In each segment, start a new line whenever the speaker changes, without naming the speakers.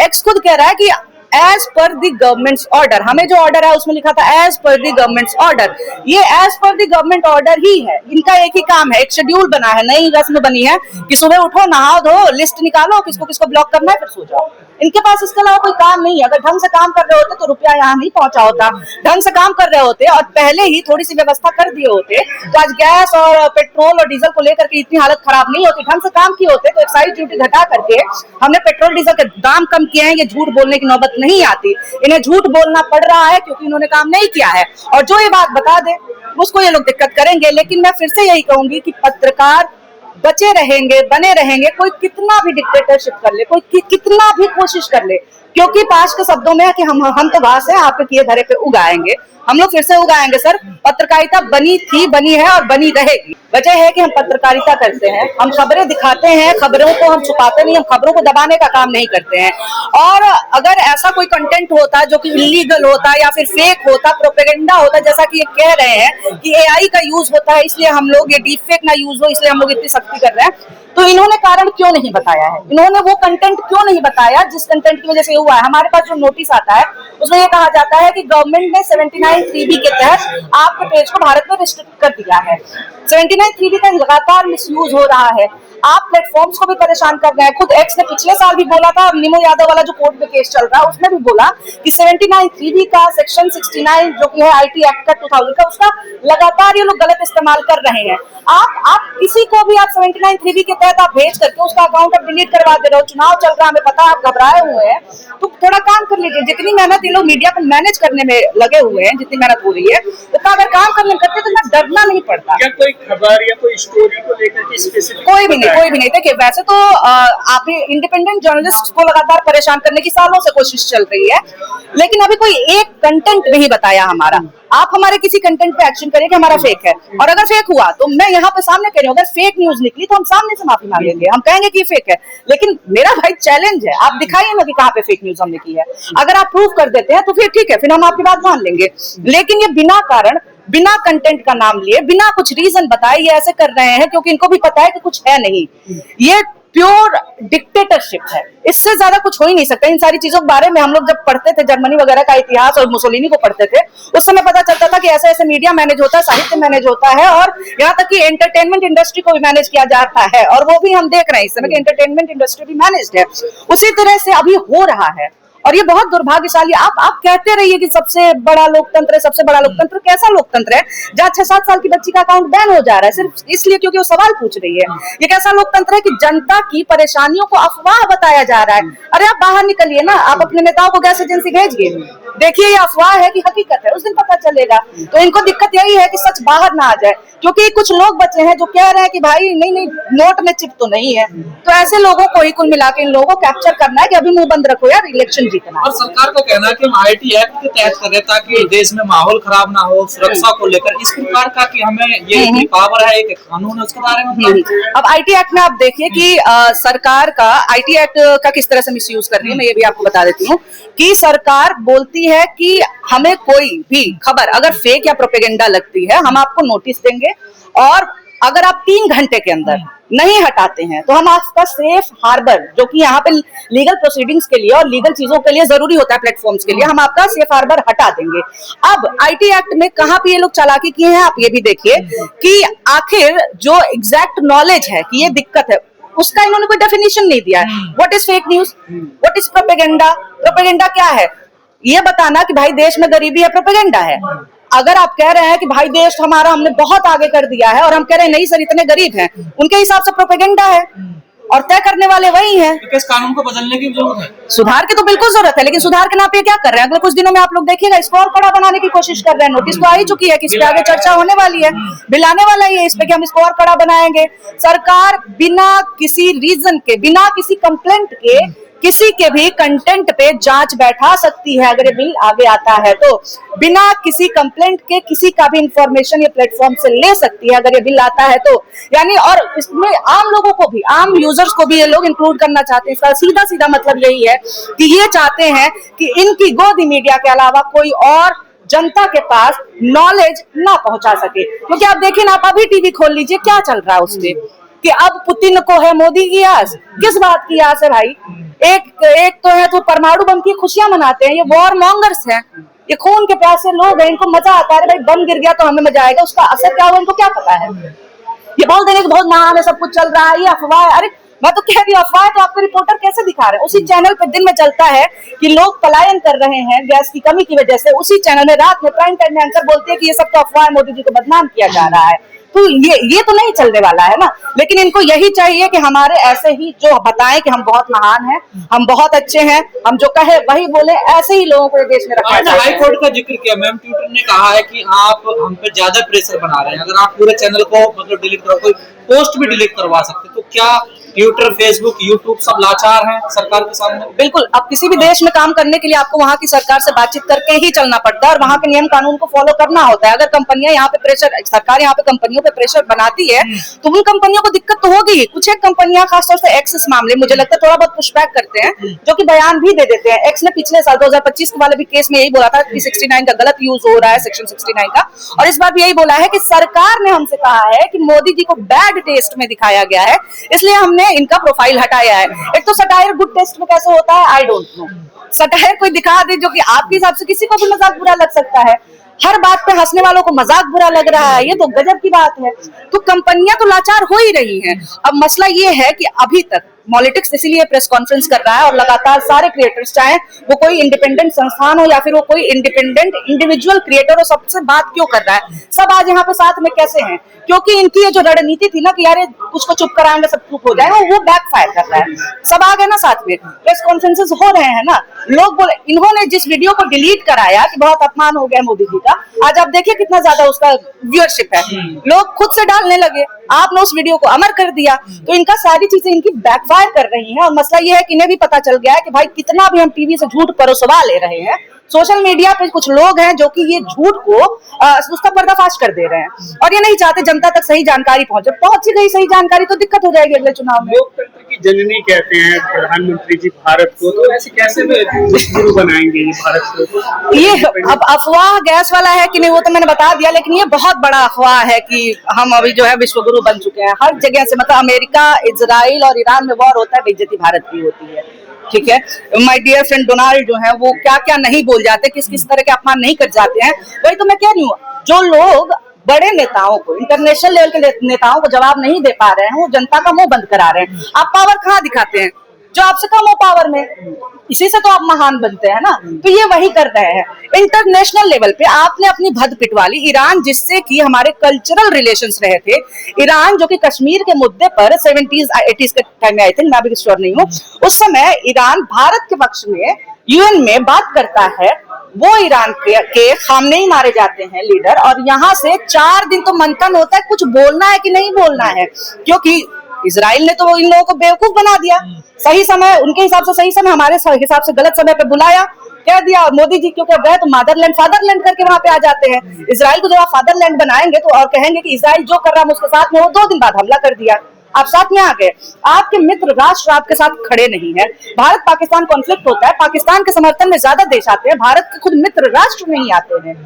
X खुद कह रहा है कि as per the government's order, हमें जो ऑर्डर है उसमें लिखा था as per the government's order, ये as per the government order ही है। इनका एक ही काम है, एक शेड्यूल बना है, नई रस्म बनी है कि सुबह उठो, नहाओ धो, लिस्ट निकालो, किसको किसको ब्लॉक करना है, फिर सो जाओ। इनके पास इसके अलावा कोई काम नहीं है। अगर ढंग से काम कर रहे होते तो रुपया यहाँ नहीं पहुंचा होता। ढंग से काम कर रहे होते और पहले ही थोड़ी सी व्यवस्था कर दिए होते तो आज गैस और पेट्रोल और डीजल को लेकर के इतनी हालत खराब नहीं होती। ढंग से काम किए होते तो एक्साइज ड्यूटी घटा करके हमने पेट्रोल डीजल के दाम कम किए हैं। ये झूठ बोलने की नौबत नहीं आती, इन्हें झूठ बोलना पड़ रहा है क्योंकि इन्होंने काम नहीं किया है। और जो ये बात बता दे उसको ये लोग दिक्कत करेंगे। लेकिन मैं फिर से यही कहूंगी कि पत्रकार बचे रहेंगे, बने रहेंगे, कोई कितना भी डिक्टेटरशिप कर ले, कोई कितना भी कोशिश कर ले, क्योंकि पास के शब्दों में है कि हम तो घास है, आपके किए धरे पे उगाएंगे, हम लोग फिर से उगाएंगे सर। पत्रकारिता बनी थी, बनी है और बनी रहेगी। वजह है कि हम पत्रकारिता करते हैं, हम खबरें दिखाते हैं, खबरों को हम छुपाते नहीं, हम खबरों को दबाने का काम नहीं करते हैं। और अगर ऐसा कोई कंटेंट होता जो कि इलीगल होता या फिर फेक होता, प्रोपेगेंडा होता, जैसा कि ये कह रहे हैं कि एआई का यूज होता है इसलिए हम लोग, ये डीप फेक ना यूज हो इसलिए हम लोग इतनी सख्ती कर रहे हैं, तो इन्होंने कारण क्यों नहीं बताया है? इन्होंने वो कंटेंट क्यों नहीं बताया जिस कंटेंट की वजह से हुआ है? हमारे पास जो नोटिस आता है उसमें ये कहा जाता है कि गवर्नमेंट ने 79(3)B के तहत आपके पेज को भारत में रिस्ट्रिक्ट कर दिया है। 79(3)B का लगातार मिसयूज हो रहा है। आप प्लेटफॉर्म्स को भी परेशान कर रहे हैं। खुद एक्स ने पिछले साल भी बोला था, निमो यादव वाला जो कोर्ट में केस चल रहा है उसमें भी बोला कि 79(3)B का सेक्शन 69 जो कि है आईटी एक्ट का 2000 का, उसका लगातार ये लोग गलत इस्तेमाल कर रहे हैं। आप किसी को भी आप 79(3)B के तहत आप भेज करके उसका अकाउंट आप डिलीट करवा दे रहे हो। चुनाव चल रहा है, हमें पता है आप घबराए हुए हैं, तो थोड़ा काम कर लीजिए। जितनी मेहनत ये लोग मीडिया को मैनेज करने में लगे हुए हैं, जितनी मेहनत हो रही है, उतना अगर काम करने करते तो इतना डरना नहीं पड़ता।
क्या कोई खबर या कोई स्टोरी को लेकर के स्पेसिफिक?
कोई भी नहीं। देखिए, वैसे तो आप इंडिपेंडेंट जर्नलिस्ट को लगातार परेशान करने की सालों से कोशिश चल रही है, लेकिन अभी कोई एक कंटेंट नहीं बताया हमारा। आप हमारे किसी कंटेंट पे एक्शन करिए कि हमारा फेक है, और अगर फेक हुआ तो मैं यहाँ पे सामने कह रही हूँ, अगर फेक न्यूज निकली तो हम सामने से माफी मांगेंगे, हम कहेंगे कि फेक है। लेकिन मेरा भाई चैलेंज है, आप दिखाइए ना कि कहाँ पे फेक न्यूज हमने की है। अगर आप प्रूव कर देते हैं तो फिर ठीक है, फिर हम आपकी बात मान लेंगे। लेकिन ये बिना कारण, बिना कंटेंट का नाम लिए, बिना कुछ रीजन बताए ये ऐसे कर रहे हैं क्योंकि इनको भी पता है कि कुछ है नहीं। ये प्योर डिक्टेटरशिप है, इससे ज्यादा कुछ हो ही नहीं सकता। इन सारी चीजों के बारे में हम लोग जब पढ़ते थे, जर्मनी वगैरह का इतिहास और मुसोलिनी को पढ़ते थे, उस समय पता चलता था कि ऐसे ऐसे मीडिया मैनेज होता है, साहित्य मैनेज होता है, और यहाँ तक कि एंटरटेनमेंट इंडस्ट्री को भी मैनेज किया जाता है। और वो भी हम देख रहे हैं इस समय कि एंटरटेनमेंट इंडस्ट्री भी मैनेज्ड है। उसी तरह से अभी हो रहा है और ये बहुत दुर्भाग्यशाली। आप कहते रहिए कि सबसे बड़ा लोकतंत्र है, सबसे बड़ा लोकतंत्र। कैसा लोकतंत्र है जहाँ 6-7 साल की बच्ची का अकाउंट बैन हो जा रहा है सिर्फ इसलिए क्योंकि वो सवाल पूछ रही है? ये कैसा लोकतंत्र है कि जनता की परेशानियों को अफवाह बताया जा रहा है? अरे आप बाहर निकलिए ना, आप अपने नेताओं को गैस एजेंसी भेजिए, देखिए ये अफवाह है कि हकीकत है, उस दिन पता चलेगा। तो इनको दिक्कत यही है कि सच बाहर ना आ जाए, क्योंकि कुछ लोग बचे हैं जो कह रहे हैं कि भाई नहीं नोट में चिप तो नहीं है। तो ऐसे लोगों को ही कुल मिला के इन लोगों को कैप्चर करना है कि अभी मुंह बंद रखो यार, इलेक्शन जीतना।
और सरकार को कहना है कि हम आईटी एक्ट के तहत करें ताकि देश में माहौल खराब ना हो, सुरक्षा को लेकर इस प्रकार का कि हमें ये पावर है, एक कानून है, उसके बारे में।
अब आईटी एक्ट में आप देखिए कि सरकार का आईटी एक्ट का किस तरह से मिसयूज कर रही है। मैं ये भी आपको बता देती हूँ कि सरकार बोलती है कि हमें कोई भी खबर अगर फेक या प्रोपेगेंडा लगती है हम आपको नोटिस देंगे, और अगर आप 3 घंटे के अंदर नहीं हटाते हैं तो हम आपका सेफ हार्बर, जो कि यहाँ पे लीगल प्रोसीडिंग्स के लिए और लीगल चीजों के लिए जरूरी होता है प्लेटफॉर्म्स के लिए, हम आपका सेफ हार्बर हटा देंगे। अब आईटी एक्ट में कहाँ पे ये लोग चालाकी किए हैं आप ये भी देखिए कि आखिर जो एग्जैक्ट नॉलेज है कि ये दिक्कत है उसका इन्होंने कोई डेफिनेशन नहीं दिया है। What is fake news, what is propaganda? Propaganda क्या है? ये बताना कि भाई देश में गरीबी है, प्रोपेगेंडा है। अगर आप कह रहे हैं कि भाई देश हमारा हमने बहुत आगे कर दिया है और हम कह रहे हैं नहीं सर इतने गरीब हैं, उनके हिसाब से प्रोपेगेंडा है और तय करने वाले वही हैं।
तो इस कानून को बदलने की जरूरत है,
सुधार की तो बिल्कुल जरूरत है, लेकिन सुधार के नाम पे क्या कर रहे हैं? अगले कुछ दिनों में आप लोग देखिएगा इसको और कड़ा बनाने की कोशिश कर रहे हैं। नोटिस तो आ ही चुकी है कि इस पे आगे चर्चा होने वाली है, बिल आने वाला ही है इस पे कि हम इसको और कड़ा बनाएंगे। सरकार बिना किसी रीजन के, बिना किसी कंप्लेंट के किसी के भी कंटेंट पे जांच बैठा सकती है अगर ये बिल आगे आता है तो। बिना किसी कंप्लेंट के किसी का भी इंफॉर्मेशन ये प्लेटफॉर्म से ले सकती है अगर ये बिल आता है तो। यानी और इसमें आम लोगों को भी, आम यूजर्स को भी ये लोग इंक्लूड करना चाहते हैं। इसका सीधा सीधा मतलब यही है कि ये चाहते हैं कि इनकी गोदी मीडिया के अलावा कोई और जनता के पास नॉलेज ना पहुंचा सके। क्योंकि आप देखिए ना, आप अभी टीवी खोल लीजिए क्या चल रहा है उसपे, कि अब पुतिन को है मोदी की आस। किस बात की आस है भाई? एक तो है तो परमाणु बम की खुशियां मनाते हैं, ये वॉर मॉन्गर्स हैं, ये खून के प्यासे लोग हैं, इनको मजा आता है भाई बम गिर गया तो हमें मजा आएगा, उसका असर क्या हुआ इनको क्या पता है। ये बोल देंगे कि बहुत महान है, सब कुछ चल रहा है, ये अफवाह है। अरे मैं तो कह रही हूँ अफवाह है तो आपके रिपोर्टर कैसे दिखा रहे हैं? उसी चैनल पे दिन में चलता है कि लोग पलायन कर रहे हैं गैस की कमी की वजह से, उसी चैनल में रात में प्राइम टाइम में एंकर बोलते हैं कि ये सब तो अफवाह है, मोदी जी को बदनाम किया जा रहा है। तो ये तो नहीं चलने वाला है ना। लेकिन इनको यही चाहिए कि हमारे ऐसे ही जो बताएं कि हम बहुत महान हैं, हम बहुत अच्छे हैं, हम जो कहे वही बोले, ऐसे ही लोगों को देश में रखा जाए।
हाई कोर्ट का जिक्र किया मैम, ट्विटर ने कहा है कि आप हम पे ज्यादा प्रेशर बना रहे हैं, अगर आप पूरे चैनल को मतलब डिलीट करो, कोई पोस्ट भी डिलीट करवा सकते, तो क्या ट्विटर, फेसबुक, यूट्यूब सब लाचार हैं सरकार के सामने?
बिल्कुल। अब किसी भी देश में काम करने के लिए आपको वहां की सरकार से बातचीत करके ही चलना पड़ता है और वहां के नियम कानून को फॉलो करना होता है। अगर कंपनियां यहाँ पे प्रेशर, सरकार यहाँ पे कंपनियों पे प्रेशर बनाती है तो उन कंपनियों को दिक्कत तो होगी। कुछ एक कंपनियां खासतौर से एक्स इस मामले मुझे लगता है थोड़ा बहुत पुशबैक करते हैं, जो कि बयान भी दे देते हैं। एक्स ने पिछले साल 2025 वाले भी केस में यही बोला था कि 69 का गलत यूज हो रहा है, सेक्शन 69 का, और इस बार भी यही बोला है कि सरकार ने हमसे कहा है कि मोदी जी को बैड टेस्ट में दिखाया गया है, इसलिए हमने इनका प्रोफाइल हटाया है। एक तो सटायर गुड टेस्ट में कैसे होता है आई डोंट नो। सटायर कोई दिखा दे जो कि आपके हिसाब से किसी को भी मजाक बुरा लग सकता है, हर बात पे हंसने वालों को मजाक बुरा लग रहा है, ये तो गजब की बात है। तो कंपनियां तो लाचार हो ही रही हैं। अब मसला ये है कि अभी तक पॉलिटिक्स इसीलिए प्रेस कॉन्फ्रेंस कर रहा है और लगातार सारे क्रिएटर्स, चाहे वो कोई इंडिपेंडेंट संस्थान हो या फिर वो कोई इंडिपेंडेंट इंडिविजुअल क्रिएटर हो, सबसे बात क्यों कर रहा है? सब आज यहाँ पे साथ में कैसे हैं? क्योंकि इनकी ये जो रणनीति थी ना कि यार उसको चुप कराएंगे सब चुप हो जाएगा, वो बैकफायर कर रहा है। सब आ गए ना साथ में, प्रेस कॉन्फ्रेंसेस हो रहे हैं ना, लोग बोले। इन्होंने जिस वीडियो को डिलीट कराया कि बहुत अपमान हो गया मोदी जी का, आज आप देखिए कितना ज्यादा उसका व्यूअरशिप है, लोग खुद से डालने लगे। आपने उस वीडियो को अमर कर दिया, तो इनका सारी चीजें इनकी बैकफायर कर रही हैं। और मसला ये है कि इन्हें भी पता चल गया है कि भाई कितना भी हम टीवी से झूठ परोसवा ले रहे हैं, सोशल मीडिया पे कुछ लोग हैं जो कि ये झूठ को उसका पर्दाफाश कर दे रहे हैं और ये नहीं चाहते जनता तक सही जानकारी पहुंचे। पहुंच गई सही जानकारी तो दिक्कत हो जाएगी अगले चुनाव में।
लोकतंत्र की जननी कहते हैं प्रधानमंत्री जी भारत को, तो ऐसे कैसे विश्वगुरु बनाएंगे ये भारत को?
ये अब अफवाह गैस वाला है कि नहीं वो तो मैंने बता दिया, लेकिन ये बहुत बड़ा अफवाह है कि हम अभी जो है विश्वगुरु बन चुके हैं। हर जगह से मतलब अमेरिका, इजराइल और ईरान में वॉर होता है, बेइज्जती भारत की होती है। ठीक है, माय डियर फ्रेंड डोनाल्ड जो है वो क्या क्या नहीं बोल जाते, किस किस तरह के अपमान नहीं कर जाते हैं। वही तो मैं कह रही हूँ, जो लोग बड़े नेताओं को, इंटरनेशनल लेवल के नेताओं को जवाब नहीं दे पा रहे हैं, वो जनता का मुंह बंद करा रहे हैं। आप पावर कहाँ दिखाते हैं? जो आपसे कम हो पावर में, इसी से तो आप महान बनते हैं ना। तो ये वही कर रहे हैं। इंटरनेशनल लेवल पे आपने अपनी भद पिटवा ली। ईरान जिससे कि हमारे कल्चरल रिलेशंस रहे थे, ईरान जो कि कश्मीर के मुद्दे पर 70s 80s के टाइम में, आई थिंक, मैं भी श्योर नहीं हूँ, उस समय ईरान भारत के पक्ष में यूएन में बात करता है। वो ईरान के खामनेई मारे जाते हैं लीडर, और यहाँ से 4 दिन तो मंथन होता है कुछ बोलना है कि नहीं बोलना है, क्योंकि इजराइल ने तो इन लोगों को बेवकूफ बना दिया। सही समय उनके हिसाब से सही समय, हमारे हिसाब से गलत समय पे बुलाया, कह दिया। और मोदी जी क्योंकि गए तो मदरलैंड फादरलैंड करके वहां पे आ जाते हैं। इजराइल को जब आप फादरलैंड बनाएंगे तो और कहेंगे कि इजराइल जो कर रहा है उसके साथ में, वो 2 दिन बाद हमला कर दिया, आप साथ में आ गए। आपके मित्र राष्ट्र आपके साथ खड़े नहीं है। भारत पाकिस्तान कॉन्फ्लिक्ट होता है, पाकिस्तान के समर्थन में ज्यादा देश आते हैं, भारत के खुद मित्र राष्ट्र नहीं आते हैं।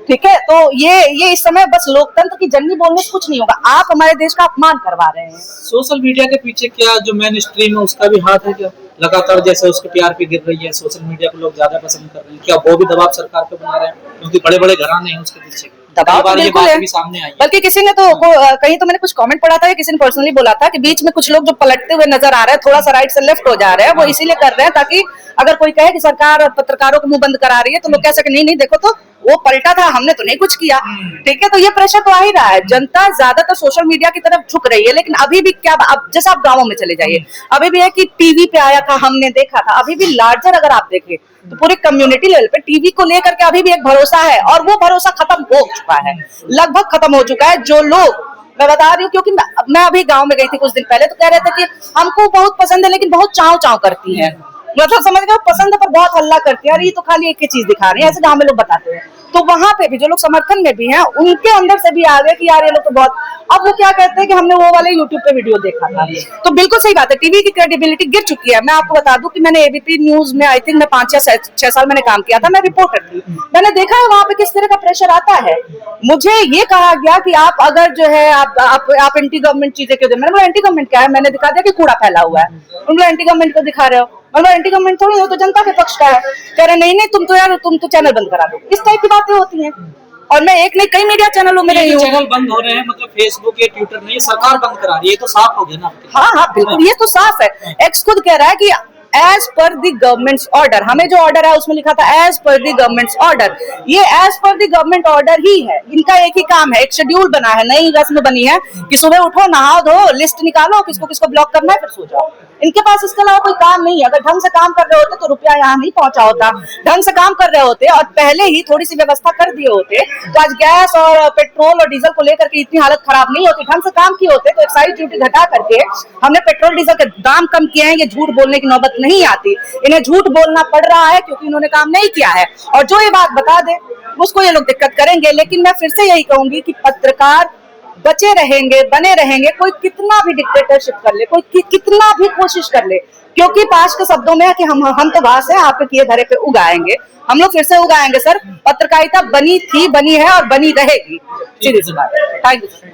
ठीक है, तो ये इस समय बस लोकतंत्र की जननी बोलने से कुछ नहीं होगा। आप हमारे देश का अपमान करवा रहे हैं।
सोशल मीडिया के पीछे क्या जो मेन स्ट्रीम है उसका भी हाथ है क्या? लगातार जैसे उसके टीआरपी गिर रही है, सोशल मीडिया को लोग ज्यादा पसंद कर रहे हैं, क्या वो भी दबाव सरकार पे बना रहे हैं? क्योंकि बड़े बड़े घराने हैं उसके पीछे,
दबाव तो बिल्कुल है।
सामने आई।
बल्कि किसी ने तो कहीं तो मैंने कुछ कमेंट पढ़ा था या किसी ने पर्सनली बोला था कि बीच में कुछ लोग जो पलटते हुए नजर आ रहे हैं, थोड़ा सा राइट से लेफ्ट हो जा रहे हैं, वो इसीलिए कर रहे हैं ताकि अगर कोई कहे कि सरकार पत्रकारों को मुंह बंद करा रही है तो लोग कह सके नहीं नहीं देखो तो वो पलटा था, हमने तो नहीं कुछ किया। ठीक है, तो ये प्रेशर तो आ ही रहा है। जनता ज्यादातर सोशल मीडिया की तरफ झुक रही है, लेकिन अभी भी क्या, अब जैसे आप गांवों में चले जाइए, अभी भी है कि टीवी पे आया था, हमने देखा था। अभी भी लार्जर अगर आप देखें तो पूरे कम्युनिटी लेवल पे टीवी को लेकर के अभी भी एक भरोसा है, और वो भरोसा खत्म हो चुका है, लगभग खत्म हो चुका है। जो लोग, मैं बता रही हूँ क्योंकि मैं अभी गाँव में गई थी कुछ दिन पहले, तो कह रहे थे कि हमको बहुत पसंद है लेकिन बहुत चाव चाव करती है, मतलब समझ गए, पसंद है पर बहुत हल्ला करती है, अरे ये तो खाली एक ही चीज दिखा रही है, ऐसे गाँव में लोग बताते हैं। तो वहां पे भी जो लोग समर्थन में भी हैं उनके अंदर से भी आ गए कि यार ये लोग तो बहुत, अब वो क्या कहते हैं कि हमने वो वाले यूट्यूब पे वीडियो देखा था। तो बिल्कुल सही बात है, टीवी की क्रेडिबिलिटी गिर चुकी है। मैं आपको बता दूं कि मैंने एबीपी न्यूज में आई थिंक मैं 5 या 6 साल मैंने काम किया था, मैं रिपोर्टर थी। मैंने देखा है वहां पे किस तरह का प्रेशर आता है। मुझे ये कहा गया कि आप अगर जो है आप एंटी गवर्नमेंट चीजें क्यों दे, मैंने बोला एंटी गवर्नमेंट क्या है, मैंने दिखा दिया कि कूड़ा फैला हुआ है। उन्होंने एंटी गवर्नमेंट को दिखा रहे हो, मतलब एंटी गवर्नमेंट थोड़ी हो, तो जनता के पक्ष का है। कह रहे नहीं तुम तो यार तुम तो चैनल बंद करा दो। इस टाइप की बातें होती हैं। और मैं एक नहीं कई मीडिया चैनलों में रही हूँ।
चैनल बंद हो रहे हैं मतलब फेसबुक या ट्विटर नहीं, सरकार बंद करा रही है, तो साफ हो गया ना।
हाँ बिल्कुल, ये तो साफ है। एक्स खुद कह रहा है कि as per the government's order, हमें जो ऑर्डर है उसमें लिखा था as per the government's order. ये as per the government order ही है। इनका एक ही काम है, एक शेड्यूल बना है, नई रस्म बनी है कि सुबह उठो, नहाओ धो, लिस्ट निकालो, किसको किसको ब्लॉक करना है, फिर सो जाओ। इनके पास इसके अलावा कोई काम नहीं है। अगर ढंग से काम कर रहे होते तो रुपया यहाँ नहीं पहुंचा होता। ढंग से काम कर रहे होते और पहले ही थोड़ी सी व्यवस्था कर दिए होते तो आज गैस और पेट्रोल और डीजल को लेकर के इतनी हालत खराब नहीं होती। ढंग से काम किए होते तो एक्साइज ड्यूटी घटा करके हमने पेट्रोल डीजल के दाम कम किए हैं। ये झूठ बोलने की नौबत नहीं आती। इन्हें झूठ बोलना पड़ रहा है क्योंकि इन्होंने काम नहीं किया है, और जो ये बात बता दे उसको ये लोग दिक्कत करेंगे। लेकिन मैं फिर से यही कहूंगी कि पत्रकार बचे रहेंगे, बने रहेंगे। कोई कितना भी डिक्टेटरशिप कर ले, कोई कितना भी कोशिश कर ले, क्योंकि पास के शब्दों में है कि हम तो घास है, आपके किए धरे पे उगाएंगे। हम लोग फिर से उगाएंगे सर। पत्रकारिता बनी थी, बनी है और बनी रहेगी। सीधी सी बात है। Thank you.